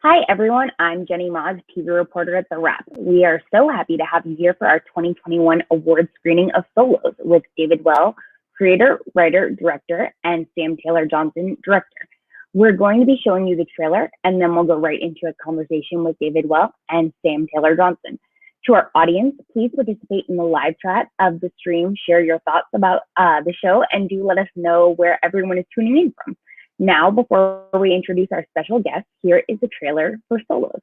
Hi, everyone. I'm Jenny Moz, TV reporter at TheWrap. We are so happy to have you here for our 2021 award screening of Solos with David Weil, creator, writer, director, and Sam Taylor Johnson, director. We're going to be showing you the trailer, and then we'll go right into a conversation with David Weil and Sam Taylor Johnson. To our audience, please participate in the live chat of the stream, share your thoughts about the show, and do let us know where everyone is tuning in from. Now, before we introduce our special guest, here is the trailer for Solos.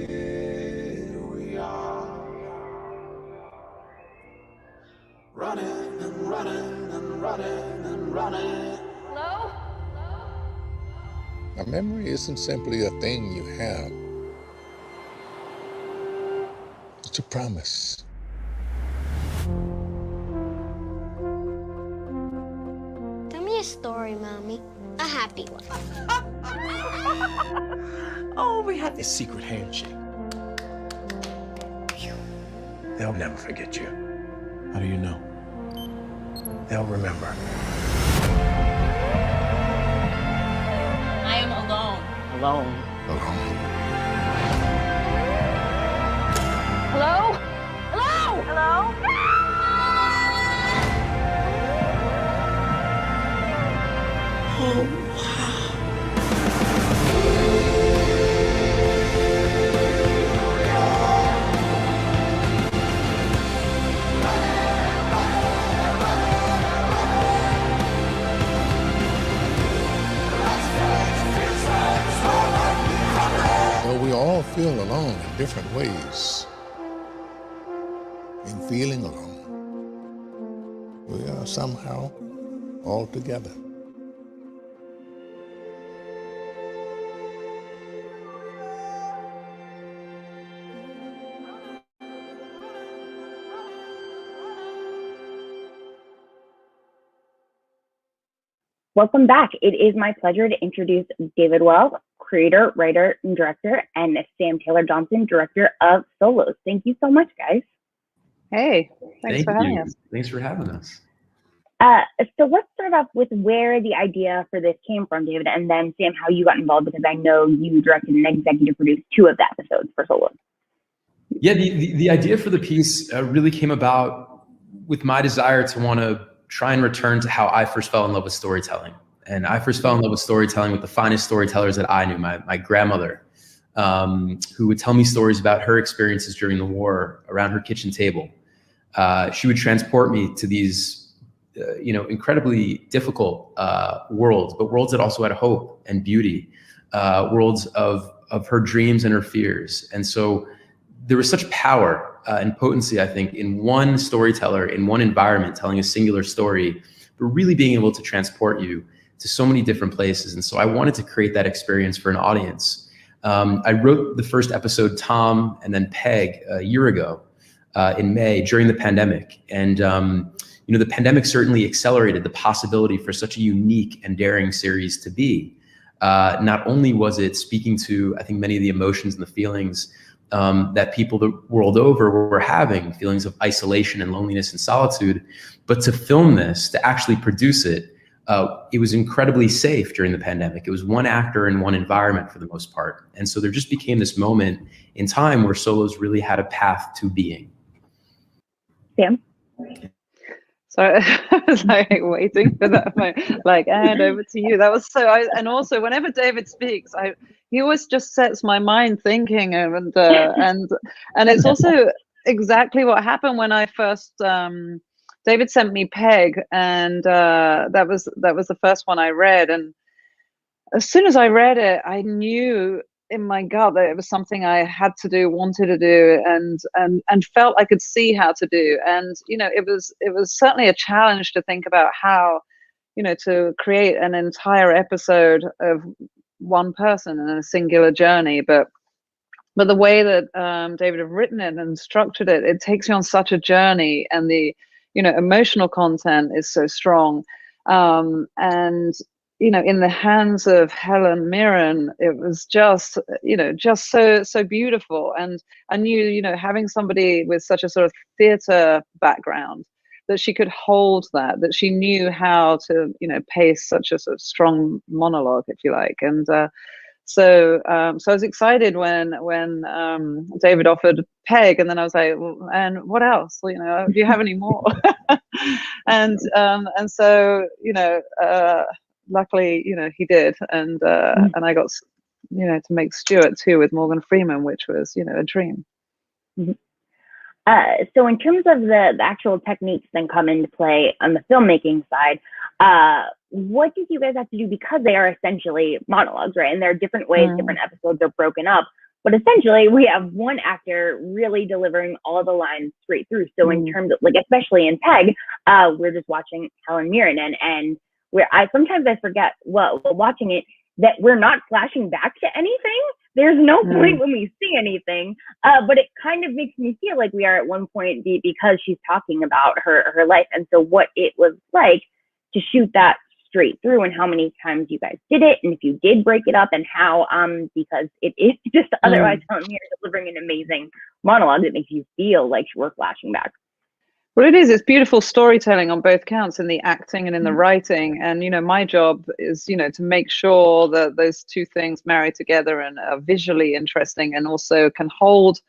Here we are, running and running and running and running. Hello? A memory isn't simply a thing you have. It's a promise. Tell me a story, Mommy. A happy one. Oh, we had this secret handshake. They'll never forget you. How do you know? They'll remember. I am alone. Alone. Alone. Hello? Hello? Hello? Oh, Though we all feel alone in different ways, in feeling alone, we are somehow all together. Welcome back. It is my pleasure to introduce David Weil, creator, writer, and director, and Sam Taylor Johnson, director of Solos. Thank you so much, guys. Hey, thanks for having us. Thanks for having us. So let's start off with where the idea for this came from, David, and then Sam, how you got involved, because I know you directed and executive produced 2 of the episodes for Solos. Yeah, the idea for the piece really came about with my desire to want to try and return to how I first fell in love with storytelling. And I first fell in love with storytelling with the finest storytellers that I knew, my grandmother, who would tell me stories about her experiences during the war around her kitchen table. She would transport me to these, incredibly difficult worlds, but worlds that also had hope and beauty, worlds of her dreams and her fears. And so there was such power and potency, I think, in one storyteller, in one environment, telling a singular story, but really being able to transport you to so many different places. And so I wanted to create that experience for an audience. I wrote the first episode, Tom, and then Peg, a year ago in May during the pandemic. And the pandemic certainly accelerated the possibility for such a unique and daring series to be. Not only was it speaking to, I think, many of the emotions and the feelings that people the world over were having, feelings of isolation and loneliness and solitude, but to film this, to actually produce it, it was incredibly safe during the pandemic. It was one actor in one environment for the most part. And so there just became this moment in time where Solos really had a path to being. Sam? So I was like waiting for that moment, and over to you. That was so. And also, whenever David speaks, he always just sets my mind thinking, and it's also exactly what happened when I first. David sent me Peg, and that was the first one I read, and as soon as I read it, I knew in my gut that it was something I had to do, wanted to do, and felt I could see how to do. And it was certainly a challenge to think about how, to create an entire episode of one person and a singular journey. But the way that David had written it and structured it, it takes you on such a journey, and the emotional content is so strong, and in the hands of Helen Mirren, it was just so beautiful. And I knew, having somebody with such a sort of theater background that she could hold that she knew how to, you know, pace such a sort of strong monologue, if you like. And so I was excited when David offered Peg, and then I was like, well, and what else? You know, do you have any more? and so, you know, luckily, you know, he did, and I got, you know, to make Stuart too with Morgan Freeman, which was, you know, a dream. So in terms of the actual techniques that come into play on the filmmaking side, what did you guys have to do, because they are essentially monologues, right? And there are different ways different episodes are broken up, but essentially we have one actor really delivering all the lines straight through. So in terms of, like, especially in Peg, we're just watching Helen Mirren, and where sometimes I forget, well, watching it, that we're not flashing back to anything. There's no point when we see anything, but it kind of makes me feel like we are at one point because she's talking about her life. And so what it was like to shoot that straight through, and how many times you guys did it, and if you did break it up, and how, because it is just otherwise Helen Mirren delivering an amazing monologue that makes you feel like we're flashing back. Well, it's beautiful storytelling on both counts, in the acting and in the writing. And, you know, my job is, you know, to make sure that those two things marry together and are visually interesting, and also can hold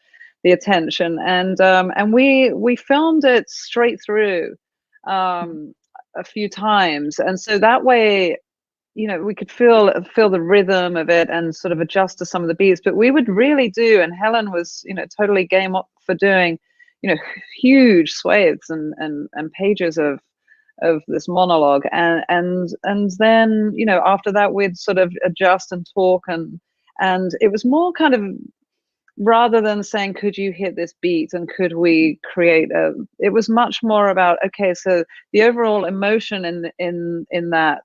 the attention. And we filmed it straight through a few times. And so that way, you know, we could feel the rhythm of it and sort of adjust to some of the beats. But we would really do, and Helen was, you know, totally game up for doing, you know, huge swathes and pages of this monologue, and then, you know, after that we'd sort of adjust and talk, and it was more kind of, rather than saying, could you hit this beat and could we create it was much more about, okay, so the overall emotion in that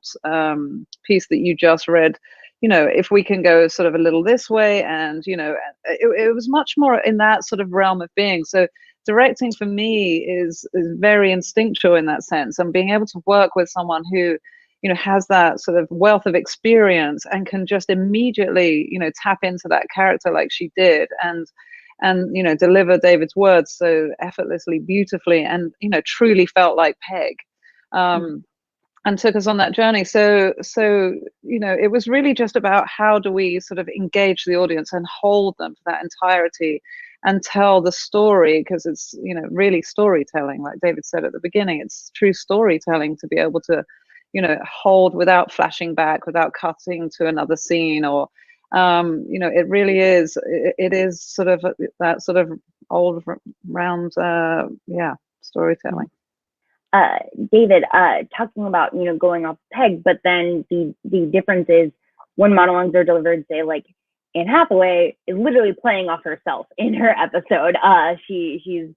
piece that you just read, you know, if we can go sort of a little this way, and, you know, it was much more in that sort of realm of being. So directing for me is very instinctual in that sense, and being able to work with someone who, you know, has that sort of wealth of experience and can just immediately, you know, tap into that character like she did, and you know, deliver David's words so effortlessly, beautifully, and, you know, truly felt like Peg, and took us on that journey. So you know, it was really just about how do we sort of engage the audience and hold them for that entirety, and tell the story, because it's, you know, really storytelling, like David said at the beginning. It's true storytelling to be able to, you know, hold without flashing back, without cutting to another scene, or you know, it really is, it is sort of that sort of old round storytelling. David, talking about, you know, going off Peg, but then the difference is when monologues are delivered, say, like Anne Hathaway is literally playing off herself in her episode. She's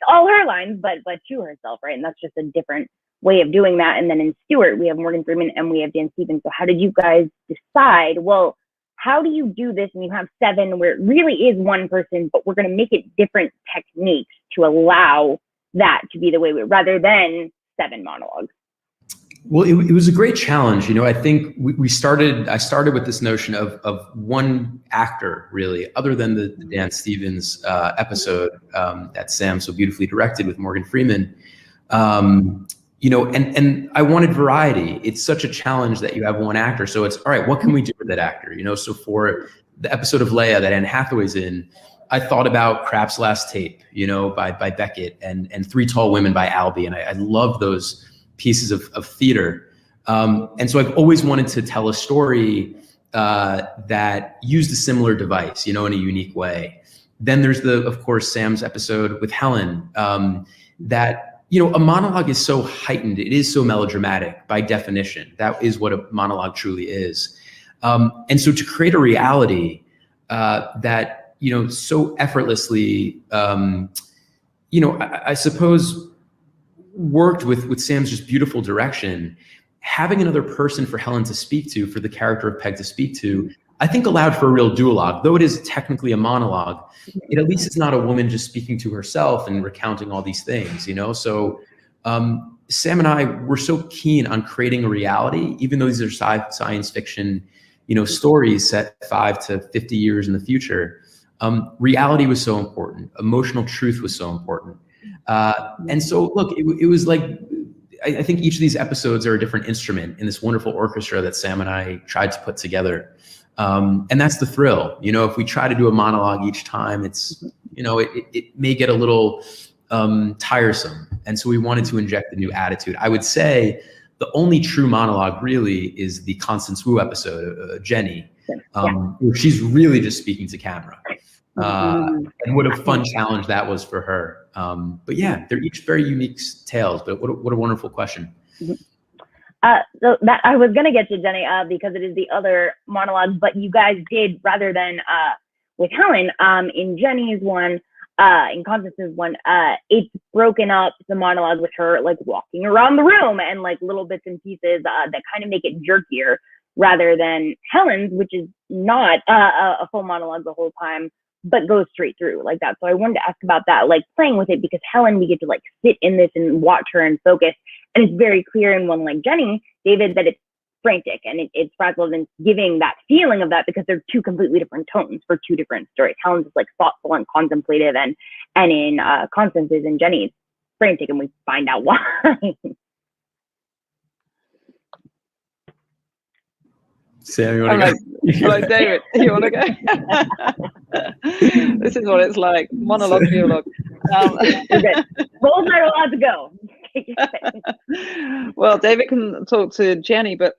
all her lines, but to herself, right? And that's just a different way of doing that. And then in Stuart, we have Morgan Freeman and we have Dan Stevens. So how did you guys decide, well, how do you do this when you have 7 where it really is one person, but we're going to make it different techniques to allow that to be the way rather than 7 monologues? Well, it was a great challenge. You know, I think I started with this notion of one actor, really, other than the Dan Stevens episode that Sam so beautifully directed with Morgan Freeman. You know, and I wanted variety. It's such a challenge that you have one actor. So it's, all right, what can we do with that actor? You know, so for the episode of Leia that Anne Hathaway's in, I thought about Krapp's Last Tape, you know, by Beckett, and Three Tall Women by Albee. And I love those pieces of theater. And so I've always wanted to tell a story that used a similar device, you know, in a unique way. Then there's of course, Sam's episode with Helen, that, you know, a monologue is so heightened. It is so melodramatic by definition. That is what a monologue truly is. And so to create a reality that, you know, so effortlessly, you know, I suppose worked with Sam's just beautiful direction, having another person for Helen to speak to, for the character of Peg to speak to, I think allowed for a real duologue. Though it is technically a monologue, it at least is not a woman just speaking to herself and recounting all these things, you know? So Sam and I were so keen on creating a reality, even though these are science fiction, you know, stories set 5 to 50 years in the future. Reality was so important. Emotional truth was so important. And so, look, it was like, I think each of these episodes are a different instrument in this wonderful orchestra that Sam and I tried to put together. And that's the thrill. You know, if we try to do a monologue each time, it's, you know, it may get a little tiresome. And so we wanted to inject a new attitude. I would say the only true monologue really is the Constance Wu episode, Jenny, where she's really just speaking to camera. And what a fun challenge that was for her. But yeah, they're each very unique tales, but what a wonderful question. So that I was gonna get to Jenny because it is the other monologue, but you guys did, rather than with Helen, in Jenny's one, in Constance's one, it's broken up the monologue with her like walking around the room and like little bits and pieces that kind of make it jerkier, rather than Helen's, which is not a full monologue the whole time, but goes straight through like that. So I wanted to ask about that, like playing with it, because Helen, we get to like sit in this and watch her and focus. And it's very clear in one like Jenny, David, that it's frantic and it's frazzled and giving that feeling of that, because they're two completely different tones for two different stories. Helen's is like thoughtful and contemplative, and in Constance's and Jenny's frantic, and we find out why. Sam, you want to go? Like, David, you want to go? This is what it's like, monologue, dialogue. Roles are allowed to go. Well, David can talk to Jenny, but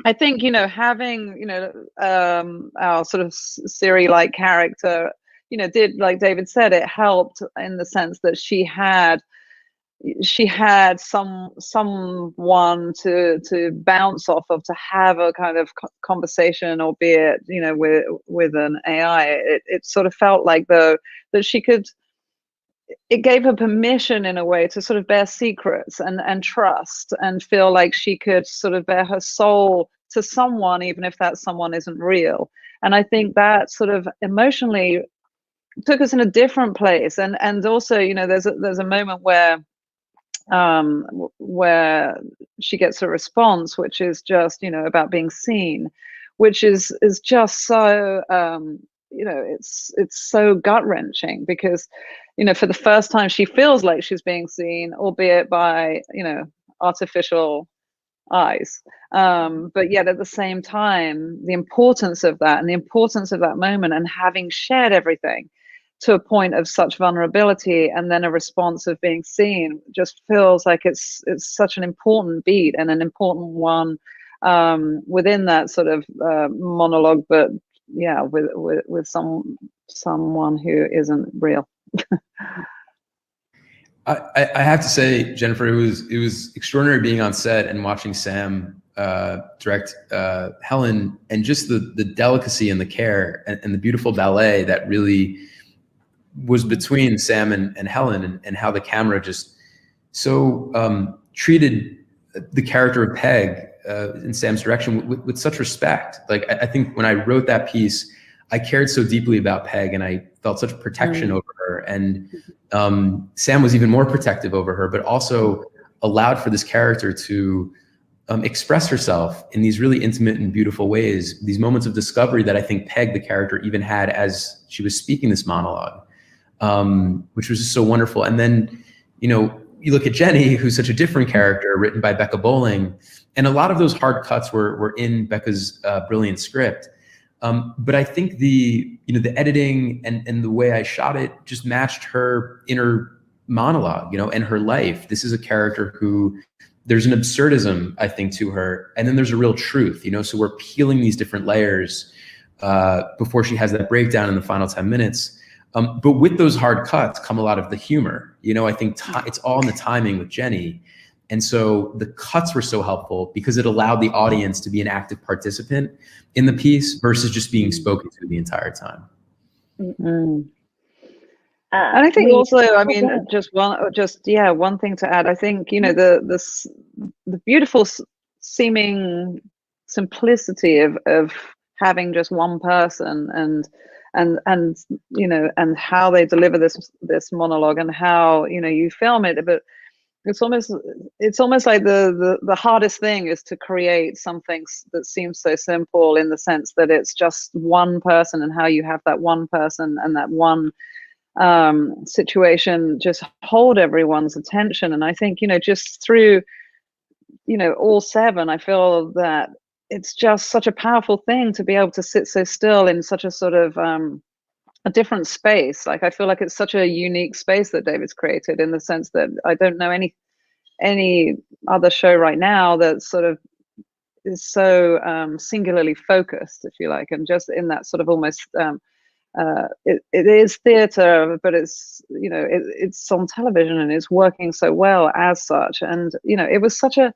I think, you know, having, you know, our sort of Siri-like character, you know, did, like David said, it helped in the sense that she had someone to bounce off of, to have a kind of conversation, albeit, you know, with an AI. It sort of felt like, though, that she could, it gave her permission in a way to sort of bear secrets and trust, and feel like she could sort of bare her soul to someone, even if that someone isn't real. And I think that sort of emotionally took us in a different place. And also, you know, there's a moment where she gets a response, which is just, you know, about being seen, which is just so, you know, it's so gut-wrenching, because, you know, for the first time she feels like she's being seen, albeit by, you know, artificial eyes, but yet at the same time, the importance of that, and the importance of that moment, and having shared everything to a point of such vulnerability, and then a response of being seen, just feels like it's such an important beat, and an important one within that sort of monologue, but yeah, with someone who isn't real. I have to say, Jennifer, it was extraordinary being on set and watching Sam direct Helen, and just the delicacy and the care and the beautiful ballet that really was between Sam and Helen, and how the camera just so treated the character of Peg in Sam's direction with such respect. Like, I think when I wrote that piece, I cared so deeply about Peg, and I felt such protection over her. And Sam was even more protective over her, but also allowed for this character to express herself in these really intimate and beautiful ways, these moments of discovery that I think Peg, the character, even had as she was speaking this monologue, which was just so wonderful. And then, you know, you look at Jenny, who's such a different character, written by Becca Bowling, and a lot of those hard cuts were in Becca's brilliant script. But I think the editing and the way I shot it just matched her inner monologue, you know, and her life. This is a character who, there's an absurdism, I think, to her, and then there's a real truth, you know. So we're peeling these different layers before she has that breakdown in the final 10 minutes. But with those hard cuts come a lot of the humor, you know. I think it's all in the timing with Jenny. And so the cuts were so helpful because it allowed the audience to be an active participant in the piece versus just being spoken to the entire time. And I think also, I mean, one thing to add. I think, you know, the beautiful seeming simplicity of having just one person, and you know, and how they deliver this monologue, and how, you know, you film it, but it's almost like the hardest thing is to create something that seems so simple, in the sense that it's just one person, and how you have that one person and that one situation just hold everyone's attention. And I think, just through, all 7, I feel that it's just such a powerful thing to be able to sit so still in such a sort of a different space. Like, I feel like it's such a unique space that David's created, in the sense that I don't know any other show right now that sort of is so singularly focused, if you like, and just in that sort of almost it is theater, but it's it's on television and it's working so well as such. And it was such an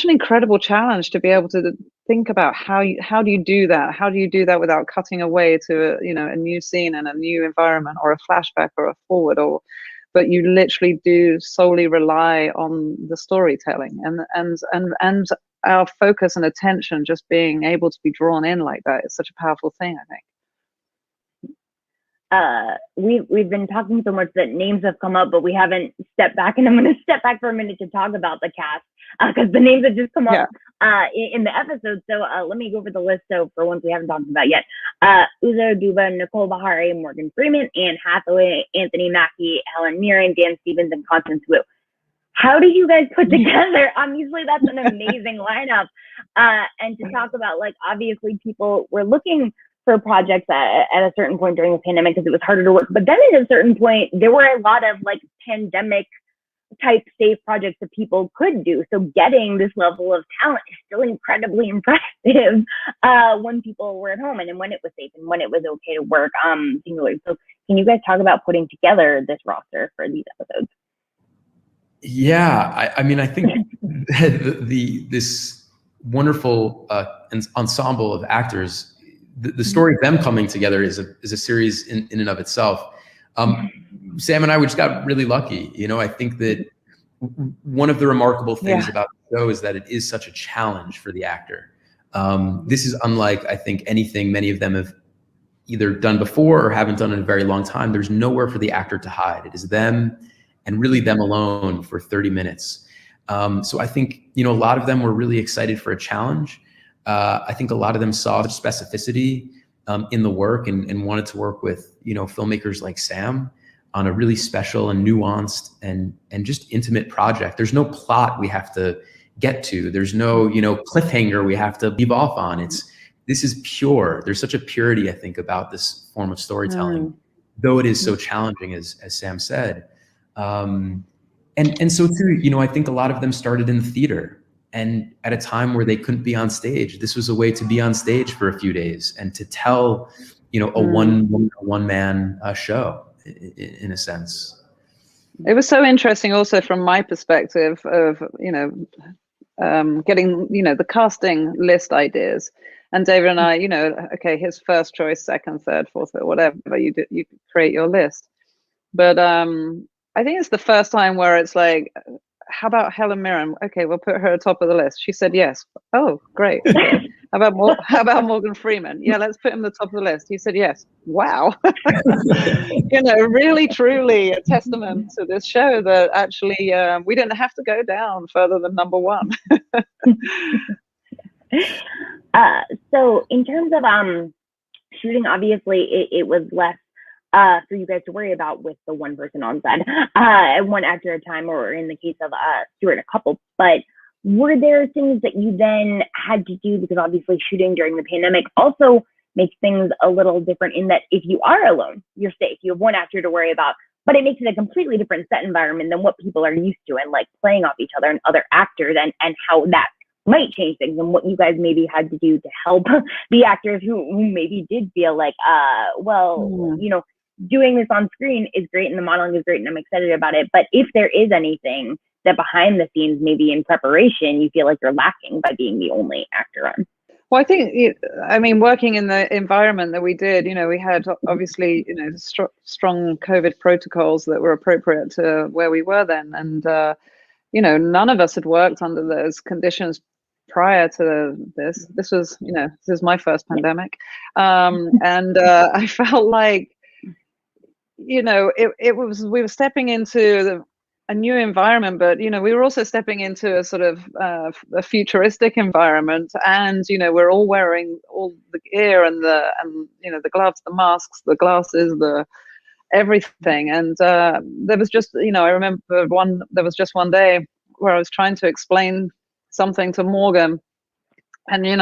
incredible challenge to be able to think about how do you do that? How do you do that without cutting away to a new scene and a new environment, or a flashback or a forward, but you literally do solely rely on the storytelling and our focus and attention just being able to be drawn in like that is such a powerful thing, I think. We've been talking so much that names have come up, but we haven't stepped back, and I'm going to step back for a minute to talk about the cast, because the names have just come up in the episode. So let me go over the list. So for ones we haven't talked about yet, Uzo Aduba, Nicole Bahari, Morgan Freeman, Anne Hathaway, Anthony Mackie, Helen Mirren, Dan Stevens, and Constance Wu. How do you guys put together? Obviously, that's an amazing lineup. And to talk about, like, obviously people were looking for projects at a certain point during the pandemic because it was harder to work. But then at a certain point, there were a lot of like pandemic type safe projects that people could do. So getting this level of talent is still incredibly impressive when people were at home and when it was safe and when it was okay to work singularly. So can you guys talk about putting together this roster for these episodes? Yeah, I mean, I think this wonderful ensemble of actors, the story of them coming together is a series in and of itself. Sam and I, we just got really lucky. I think that one of the remarkable things about the show is that it is such a challenge for the actor. This is unlike, I think, anything many of them have either done before or haven't done in a very long time. There's nowhere for the actor to hide. It is them and really them alone for 30 minutes. So I think, a lot of them were really excited for a challenge. I think a lot of them saw the specificity in the work and wanted to work with, filmmakers like Sam on a really special and nuanced and just intimate project. There's no plot we have to get to. There's no, cliffhanger we have to leave off on. This is pure. There's such a purity, I think, about this form of storytelling, though it is so challenging, as Sam said. And so too, I think a lot of them started in the theater. And at a time where they couldn't be on stage, this was a way to be on stage for a few days and to tell, a one man show in a sense. It was so interesting also from my perspective of, getting, the casting list ideas. And David and I, okay, his first choice, second, third, fourth, whatever you create your list. But I think it's the first time where it's like, how about Helen Mirren? Okay, we'll put her at the top of the list. She said yes. Oh, great. Okay. How about Morgan Freeman? Yeah, let's put him at the top of the list. He said yes. Wow. Really, truly a testament to this show that actually we didn't have to go down further than number 1. So in terms of shooting, obviously it was less for you guys to worry about with the one person on set, one actor at a time, or in the case of Stuart, a couple. But were there things that you then had to do, because obviously shooting during the pandemic also makes things a little different in that if you are alone, you're safe. You have one actor to worry about, but it makes it a completely different set environment than what people are used to, and like playing off each other and other actors, and how that might change things, and what you guys maybe had to do to help the actors who maybe did feel like, doing this on screen is great and the modeling is great and I'm excited about it. But if there is anything that behind the scenes, maybe in preparation, you feel like you're lacking by being the only actor on. Well, I think, working in the environment that we did, we had obviously, strong COVID protocols that were appropriate to where we were then. And, none of us had worked under those conditions prior to this. This was, this is my first pandemic. And I felt like, we were stepping into a new environment, but we were also stepping into a sort of a futuristic environment, and we're all wearing all the gear and the gloves, the masks, the glasses, everything. And there was just, I remember there was just one day where I was trying to explain something to Morgan, and and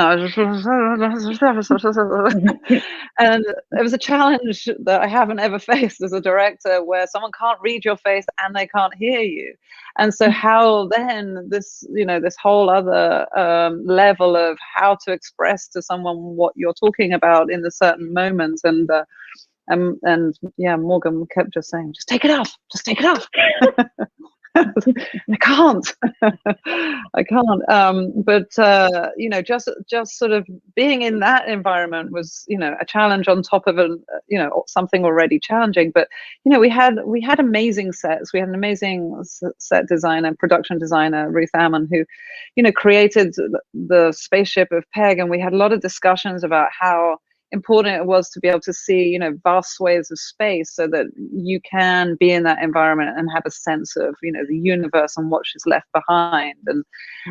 it was a challenge that I haven't ever faced as a director, where someone can't read your face and they can't hear you. And so how then this whole other level of how to express to someone what you're talking about in a certain moment. And yeah, Morgan kept just saying, just take it off, just take it off. I can't. I can't. But just sort of being in that environment was, a challenge on top of something already challenging. But we had amazing sets. We had an amazing set designer, production designer, Ruth Ammon, who, created the spaceship of Peg, and we had a lot of discussions about how important it was to be able to see, vast swathes of space, so that you can be in that environment and have a sense of, the universe and what she's left behind,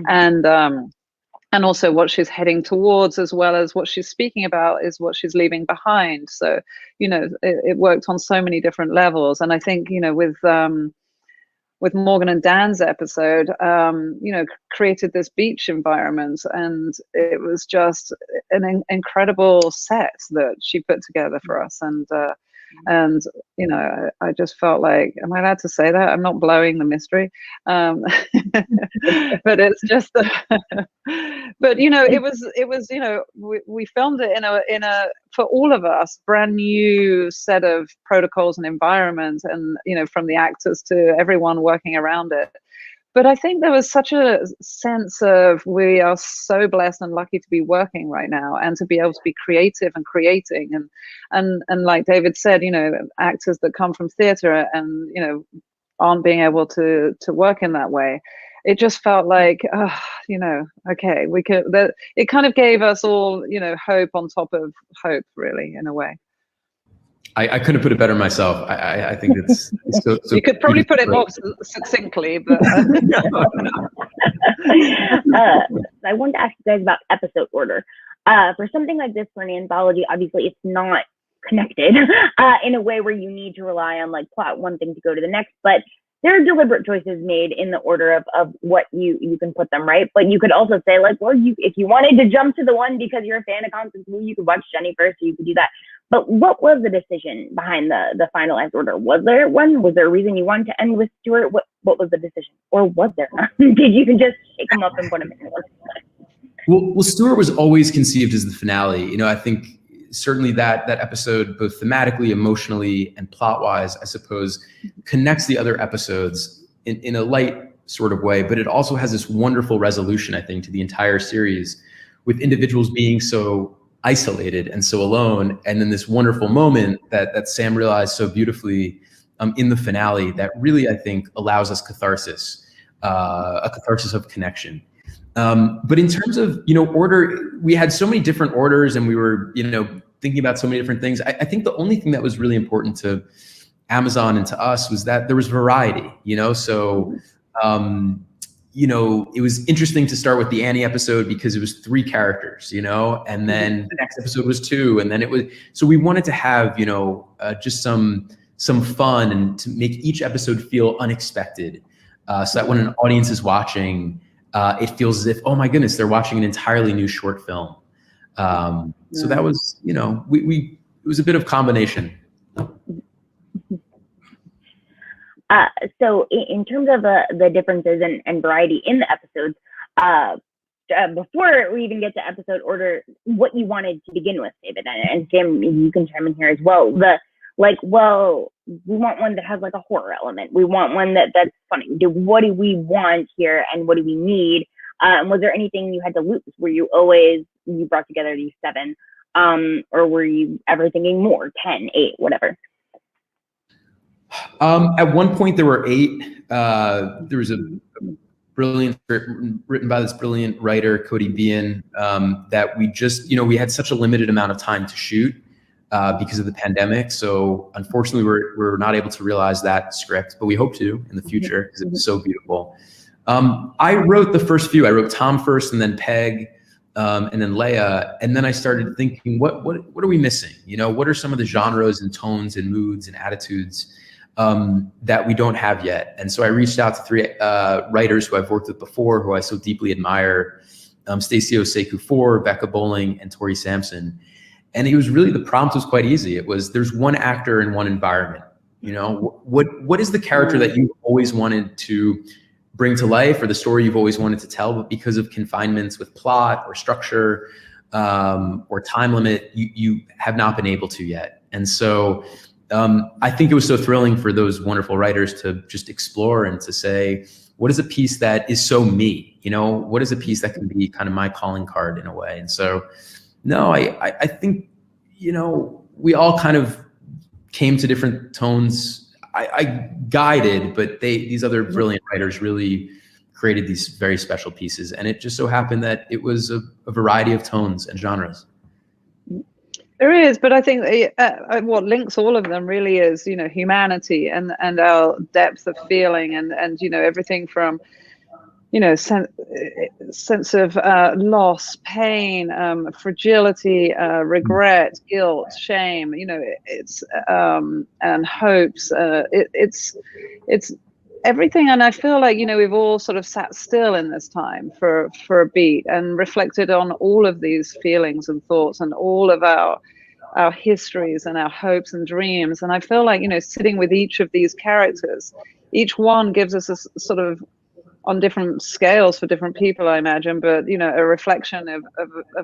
and also what she's heading towards, as well as what she's speaking about is what she's leaving behind. So, it worked on so many different levels. And I think, with Morgan and Dan's episode, created this beach environment, and it was just an incredible set that she put together for us. And I just felt like, am I allowed to say that? I'm not blowing the mystery, but it's just, but it was we filmed it in a for all of us brand new set of protocols and environment, and from the actors to everyone working around it. But I think there was such a sense of, we are so blessed and lucky to be working right now, and to be able to be creative and creating, and like David said, actors that come from theater and aren't being able to work in that way. It just felt like, okay, we could. It kind of gave us all, hope on top of hope, really, in a way. I couldn't put it better myself. I think it's so you could probably put it more succinctly, but I wanted to ask you guys about episode order. For something like this, for an anthology, obviously it's not connected in a way where you need to rely on like plot one thing to go to the next, but there are deliberate choices made in the order of what you can put them, right? But you could also say, like, well, if you wanted to jump to the one because you're a fan of Constance Wu, you could watch Jenny first, so you could do that. But what was the decision behind the finalized order? Was there one? Was there a reason you wanted to end with Stuart? What was the decision? Or was there not? Did you just shake them up and put them in one? Well, Stuart was always conceived as the finale. I think certainly that episode, both thematically, emotionally, and plot-wise, I suppose, connects the other episodes in a light sort of way, but it also has this wonderful resolution, I think, to the entire series, with individuals being so isolated and so alone, and then this wonderful moment that Sam realized so beautifully in the finale that really, I think, allows us catharsis, a catharsis of connection. But in terms of, order, we had so many different orders, and we were, thinking about so many different things. I think the only thing that was really important to Amazon and to us was that there was variety, so, it was interesting to start with the Annie episode because it was 3 characters, and then the next episode was 2, and then it was, so we wanted to have, just some fun, and to make each episode feel unexpected, so that when an audience is watching, it feels as if, oh my goodness, they're watching an entirely new short film. So that was, it was a bit of combination. So in terms of the differences and variety in the episodes, before we even get to episode order, what you wanted to begin with, David, and Sam, you can chime in here as well. We want one that has like a horror element. We want one that's funny. What do we want here, and what do we need? Was there anything you had to lose? Were you brought together these 7, or were you ever thinking more, 10, 8, whatever? At one point there were 8. There was a brilliant script written by this brilliant writer, Cody Bean, that we just, we had such a limited amount of time to shoot because of the pandemic. So unfortunately we're not able to realize that script, but we hope to in the future because it was so beautiful. I wrote the first few. I wrote Tom first, and then Peg, and then Leia. And then I started thinking, what are we missing? You know, what are some of the genres and tones and moods and attitudes that we don't have yet? And so I reached out to 3 writers who I've worked with before, who I so deeply admire, Stacey Oseku-4, Becca Bowling, and Tori Sampson. And it was really, the prompt was quite easy. It was, there's one actor in one environment. You know, what is the character that you've always wanted to bring to life, or the story you've always wanted to tell, but because of confinements with plot or structure or time limit, you have not been able to yet. And so I think it was so thrilling for those wonderful writers to just explore and to say, what is a piece that is so me? You know, what is a piece that can be kind of my calling card in a way? And so, no, I think, you know, we all kind of came to different tones. I guided, but these other brilliant writers really created these very special pieces. And it just so happened that it was a variety of tones and genres. There is, but I think what links all of them really is, you know, humanity and our depth of feeling and you know, everything from, you know, sense of loss, pain, fragility, regret, guilt, shame, you know, it's and hopes. It's everything. And I feel like, you know, we've all sort of sat still in this time for a beat and reflected on all of these feelings and thoughts and all of our histories and our hopes and dreams. And I feel like, you know, sitting with each of these characters, each one gives us a sort of, on different scales for different people, I imagine, but, you know, a reflection of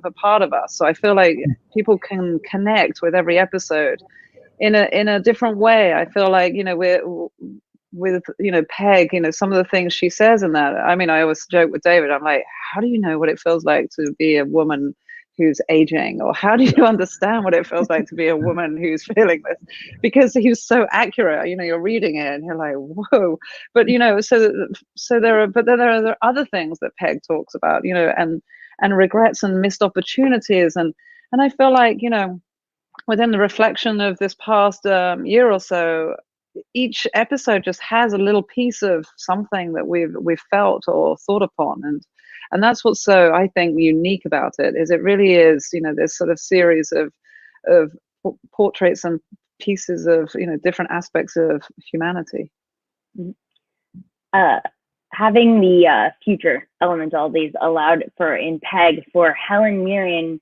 a part of us. So I feel like people can connect with every episode in a different way. I feel like, you know, with, you know, Peg, you know, some of the things she says in that, I mean, I always joke with David, I'm like, how do you know what it feels like to be a woman who's aging, or how do you understand what it feels like to be a woman who's feeling this? Because he was so accurate. You know, you're reading it and you're like, whoa. But, you know, so there are other things that Peg talks about, you know, and regrets and missed opportunities, and I feel like, you know, within the reflection of this past year or so, each episode just has a little piece of something that we've felt or thought upon, and that's what's so, I think, unique about it, is it really is, you know, this sort of series of portraits and pieces of, you know, different aspects of humanity. Having the future element, all these allowed for in Peg for Helen Mirren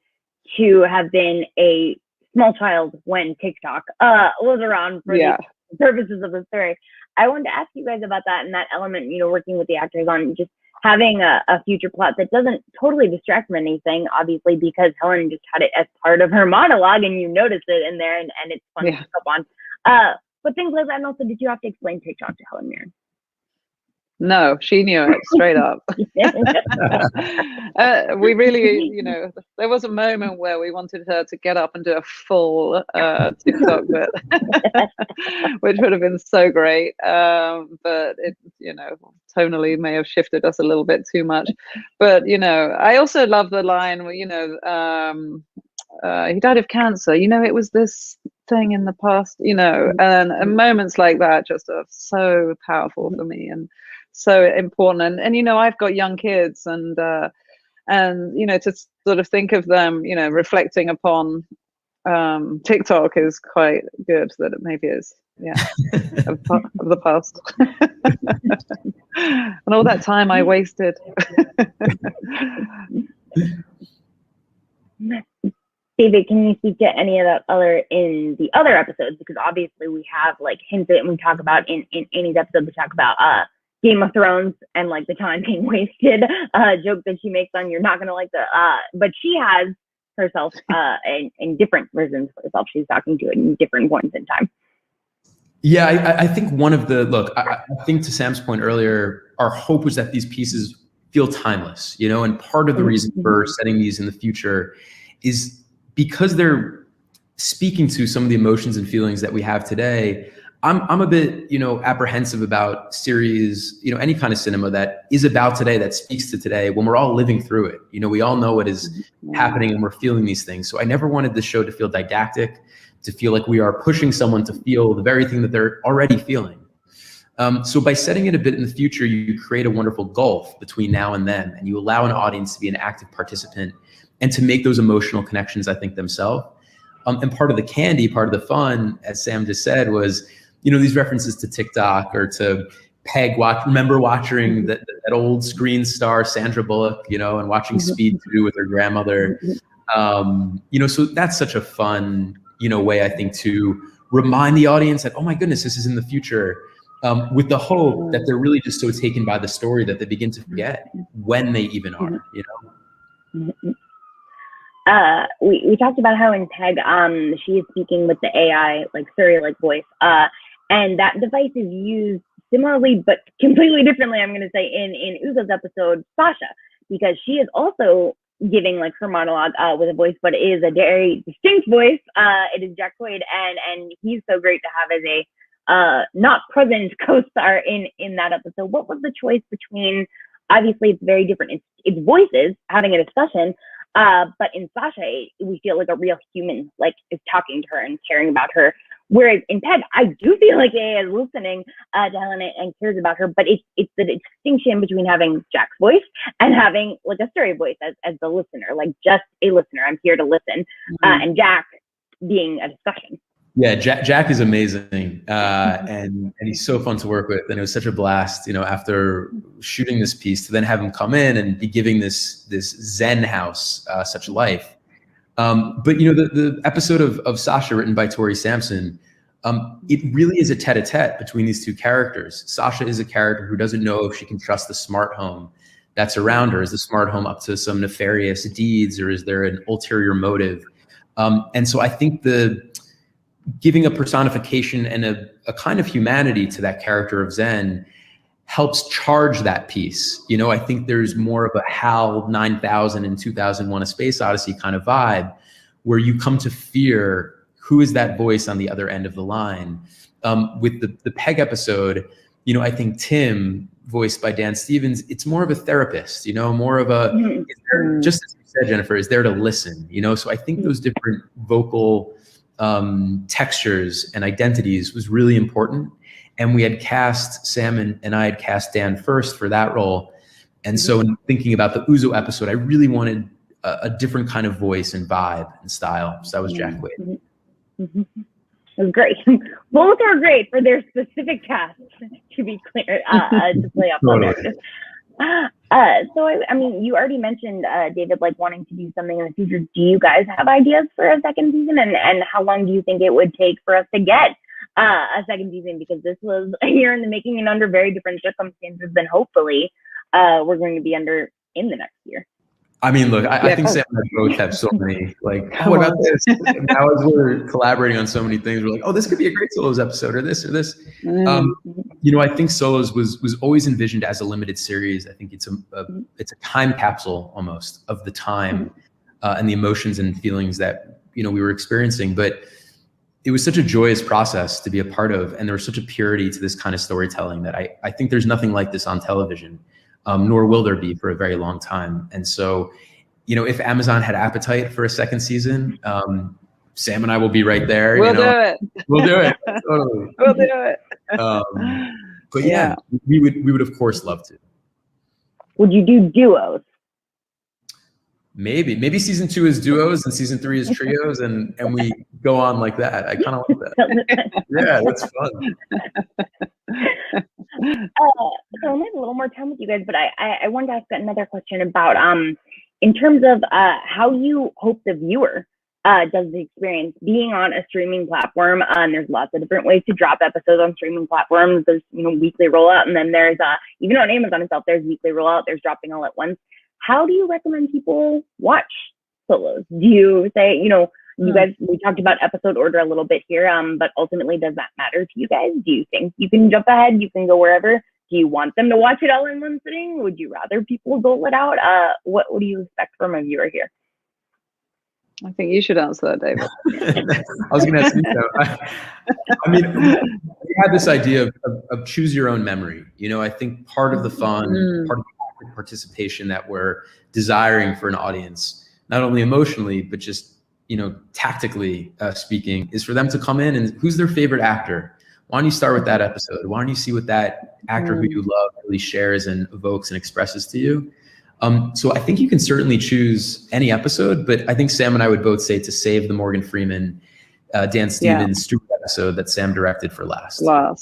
to have been a small child when TikTok was around for the purposes of the story. I wanted to ask you guys about that and that element, you know, working with the actors on just having a future plot that doesn't totally distract from anything, obviously, because Helen just had it as part of her monologue and you notice it in there, and it's fun to pick up on. But things like that, and also, did you have to explain TikTok to Helen Mirren? No, she knew it straight up. We really, you know, there was a moment where we wanted her to get up and do a full TikTok bit, which would have been so great. But it, you know, tonally may have shifted us a little bit too much. But, you know, I also love the line where, you know, he died of cancer. You know, it was this thing in the past, you know, and moments like that just are so powerful for me and so important. And you know, I've got young kids, and you know, to sort of think of them, you know, reflecting upon TikTok is quite good, that it maybe is, of the past. And all that time I wasted. David, can you speak to any of that other in the other episodes? Because obviously we have like hints and we talk about in Amy's episode, we talk about Game of Thrones and like the time being wasted joke that she makes on you're not gonna like the but she has herself in different versions of herself. She's talking to it in different points in time. Yeah, I think one of the I think to Sam's point earlier, our hope was that these pieces feel timeless, you know, and part of the reason for setting these in the future is because they're speaking to some of the emotions and feelings that we have today. I'm a bit, you know, apprehensive about series, you know, any kind of cinema that is about today, that speaks to today, when we're all living through it. You know, we all know what is happening and we're feeling these things. So I never wanted the show to feel didactic, to feel like we are pushing someone to feel the very thing that they're already feeling. So by setting it a bit in the future, you create a wonderful gulf between now and then, and you allow an audience to be an active participant and to make those emotional connections, I think, themselves. And part of the candy, part of the fun, as Sam just said, was, these references to TikTok or to Peg. Remember watching that old screen star Sandra Bullock, and watching Speed 2 with her grandmother. So that's such a fun, way, I think, to remind the audience that, oh my goodness, this is in the future, with the hope that they're really just so taken by the story that they begin to forget when they even are, We talked about how in Peg, she is speaking with the AI, like Siri-like voice, and that device is used similarly but completely differently, I'm going to say, in Uzo's episode, Sasha, because she is also giving like her monologue with a voice, but it is a very distinct voice. It is Jack Quaid, and he's so great to have as a not present co-star in that episode. What was the choice between? Obviously, it's very different. It's voices having a discussion, but in Sasha, we feel like a real human, like is talking to her and caring about her. Whereas in Peg, I do feel like AI is listening to Helen and cares about her, but it's the distinction between having Jack's voice and having like a Siri voice as the listener, like just a listener. I'm here to listen, and Jack being a discussion. Yeah, Jack is amazing, and he's so fun to work with, and it was such a blast, after shooting this piece, to then have him come in and be giving this Zen house such life. But the episode of Sasha, written by Tori Sampson, it really is a tete-a-tete between these two characters. Sasha is a character who doesn't know if she can trust the smart home that's around her. Is the smart home up to some nefarious deeds, or is there an ulterior motive? And so I think giving a personification and a kind of humanity to that character of Zen helps charge that piece. I think there's more of a HAL 9000 and 2001: A Space Odyssey kind of vibe, where you come to fear who is that voice on the other end of the line. With the Peg episode, I think Tim, voiced by Dan Stevens, it's more of a therapist, more of a, just as you said, Jennifer, is there to listen, So I think those different vocal textures and identities was really important. And we had cast, Sam and I had cast Dan first for that role. And so in thinking about the Uzo episode, I really wanted a different kind of voice and vibe and style. So that was Jack Quaid. It was great. Both are great for their specific casts, to be clear, to play off on it. So, I mean, you already mentioned, David, like wanting to do something in the future. Do you guys have ideas for a second season? And how long do you think it would take for us to get a second season? Because this was a year in the making and under very different circumstances than hopefully we're going to be under in the next year. I mean, look, I think Sam and I both have so many, like, oh, what about this? And now as we're collaborating on so many things, we're like, oh, this could be a great Solos episode, or this, or this. I think Solos was always envisioned as a limited series. I think it's a time capsule almost of the time and the emotions and feelings that, we were experiencing. But it was such a joyous process to be a part of. And there was such a purity to this kind of storytelling that I think there's nothing like this on television. Nor will there be for a very long time. And so, if Amazon had appetite for a second season, Sam and I will be right there. We'll do it. We'll do it. Totally. We'll do it. But yeah, we would of course love to. Would you do duos? Maybe season 2 is duos and season 3 is trios, and we go on like that. I kind of like that. Yeah, that's fun. So I'm have a little more time with you guys, but I wanted to ask another question about in terms of how you hope the viewer does the experience being on a streaming platform. There's lots of different ways to drop episodes on streaming platforms. There's weekly rollout, and then there's even on Amazon itself, there's weekly rollout. There's dropping all at once. How do you recommend people watch Solos? Do you say, you guys, we talked about episode order a little bit here, but ultimately, does that matter to you guys? Do you think you can jump ahead? You can go wherever? Do you want them to watch it all in one sitting? Would you rather people dole it out? What do you expect from a viewer here? I think you should answer that, David. I was going to ask you that. I mean, we had this idea of choose your own memory. I think part of the fun, part of the participation that we're desiring for an audience, not only emotionally, but just, tactically speaking, is for them to come in and who's their favorite actor? Why don't you start with that episode? Why don't you see what that actor who you love really shares and evokes and expresses to you? So I think you can certainly choose any episode, but I think Sam and I would both say to save the Morgan Freeman, Dan Stevens Stewart episode that Sam directed for last. So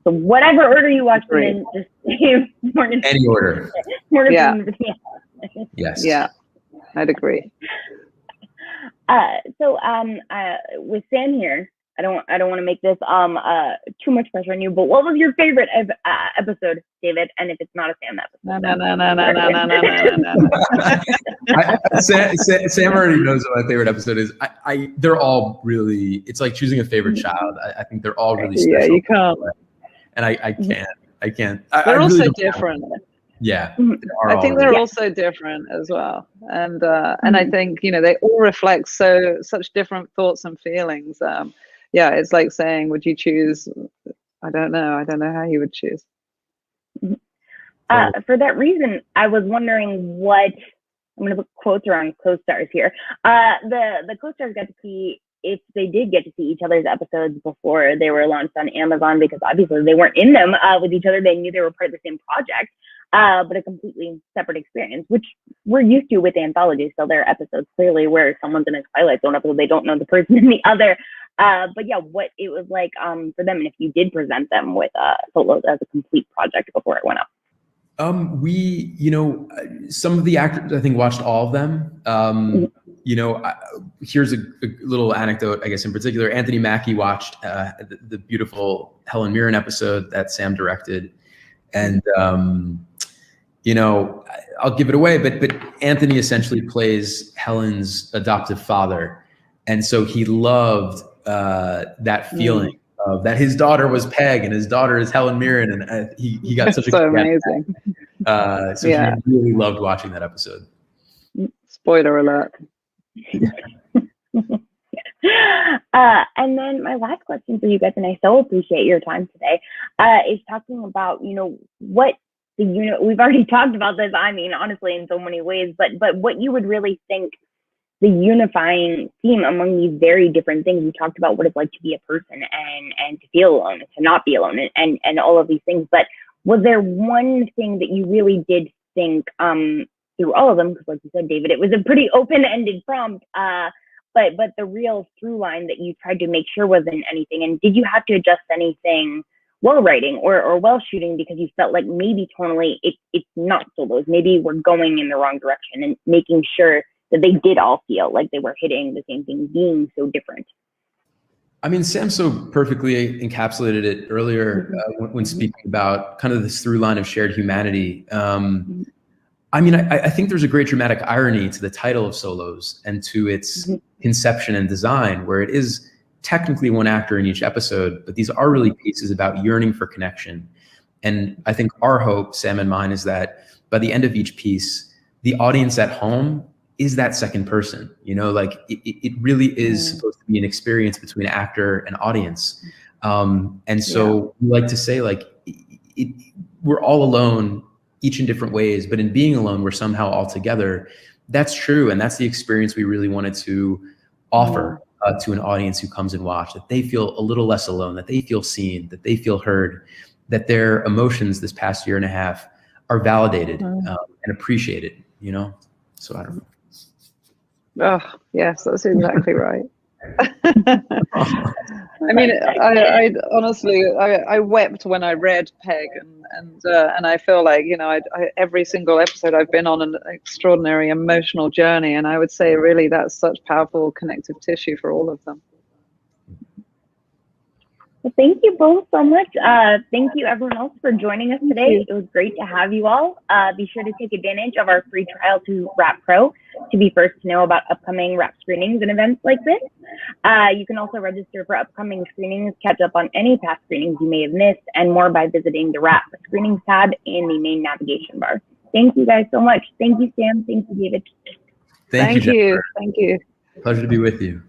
whatever order you watch them in, just save Morgan. Any order. Morgan Freeman. Yes. Yeah, I'd agree. So with Sam here, I don't want to make this too much pressure on you, but what was your favorite episode, David? And if it's not a Sam episode, no. Sam already knows what my favorite episode is. They're all really. It's like choosing a favorite child. I think they're all really special. Yeah, you can't. And I can't. They're also different. Yeah, I think they're also different as well, and I think they all reflect such different thoughts and feelings. Yeah, it's like saying, would you choose? I don't know how you would choose. For that reason, I was wondering what I'm going to put quotes around co-stars here. The co-stars got to see, if they did get to see each other's episodes before they were launched on Amazon, because obviously they weren't in them with each other. They knew they were part of the same project, but a completely separate experience, which we're used to with anthologies. So there are episodes clearly where someone's in a Twilight Zone episode, they don't know the person in the other. But yeah, what it was like for them, and if you did present them with Solos as a complete project before it went up. We, some of the actors, I think, watched all of them. Here's a little anecdote, I guess, in particular. Anthony Mackie watched the beautiful Helen Mirren episode that Sam directed. And, I'll give it away, but Anthony essentially plays Helen's adoptive father. And so he loved that feeling of that his daughter was Peg and his daughter is Helen Mirren. And he got such so amazing. So he really loved watching that episode. Spoiler alert. And then my last question for you guys, and I so appreciate your time today, is talking about, what the unit, we've already talked about this, I mean, honestly, in so many ways, but what you would really think the unifying theme among these very different things. You talked about what it's like to be a person and to feel alone, and to not be alone, and all of these things. But was there one thing that you really did think through all of them? Because like you said, David, it was a pretty open-ended prompt, but the real through line that you tried to make sure wasn't anything. And did you have to adjust anything while writing or while shooting, because you felt like maybe tonally it's not Solos, maybe we're going in the wrong direction, and making sure that they did all feel like they were hitting the same thing, being so different? I mean, Sam so perfectly encapsulated it earlier when speaking about kind of this through line of shared humanity. I mean, I think there's a great dramatic irony to the title of Solos and to its conception and design, where it is technically one actor in each episode, but these are really pieces about yearning for connection. And I think our hope, Sam and mine, is that by the end of each piece, the audience at home is that second person. It really is supposed to be an experience between actor and audience. And so we like to say, we're all alone, each in different ways, but in being alone, we're somehow all together. That's true. And that's the experience we really wanted to offer to an audience who comes and watch, that they feel a little less alone, that they feel seen, that they feel heard, that their emotions this past year and a half are validated and appreciated, So I don't know. Oh, yes, that's exactly right. I mean, I honestly, I wept when I read Peg, and I feel like, every single episode I've been on an extraordinary emotional journey, and I would say really that's such powerful connective tissue for all of them. Well, thank you both so much. Thank you everyone else for joining us today. It was great to have you all. Be sure to take advantage of our free trial to Wrap Pro to be first to know about upcoming Wrap screenings and events like this. You can also register for upcoming screenings, catch up on any past screenings you may have missed, and more by visiting the Wrap screenings tab in the main navigation bar. Thank you guys so much. Thank you, Sam. Thank you, David. Thank you. Thank you. Pleasure to be with you.